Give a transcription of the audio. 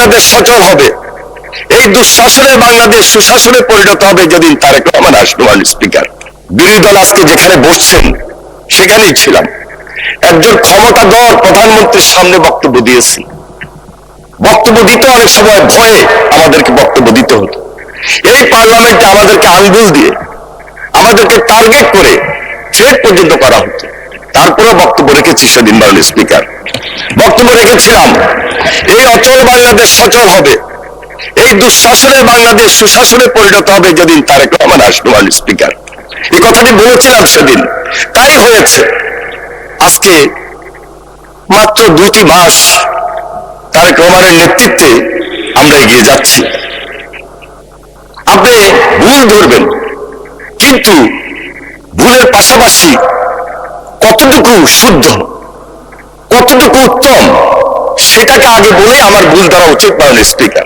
বাংলাদেশ সচল হবে, এই দুঃশাসনের বাংলাদেশ সুশাসনে পরিণত হবে যেদিন তারেক রহমান আসবে। স্পিকার, বিরোধী দল আজকে যেখানে বসছেন সেখানেই ছিলাম। একজন ক্ষমতাধর প্রধানমন্ত্রীর সামনে বক্তব্য দিয়েছি। বক্তব্য দিতে অনেক সময় ভয়ে আমাদেরকে বক্তব্য দিতে হতো। এই পার্লামেন্টে আমাদেরকে আঙ্গুল দিয়ে, আমাদেরকে টার্গেট করে থ্রেট পর্যন্ত করা হতো। তারপরে বক্তব্য রেখেছি সেদিন। মাননীয় স্পিকার, বক্তব্য রেখেছিলাম এই অচল বাংলাদেশ সচল হবে, এই দুঃশাসনের বাংলাদেশ সুশাসনে পরিণত হবে যেদিন তারেক রহমান আসবে। মাননীয় স্পিকার, এই কথাটি বলেছিলাম সেদিন, তাই হয়েছে। আজকে মাত্র 2টি মাস তারেক রহমানের নেতৃত্বে আমরা এগিয়ে যাচ্ছি। আপনি ভুল ধরবেন, কিন্তু ভুলের পাশাপাশি কতটুকু শুদ্ধ, কতটুকু উত্তম সেটাকে আগে বলে আমার ভুল ধরা উচিত। মাননীয় স্পিকার,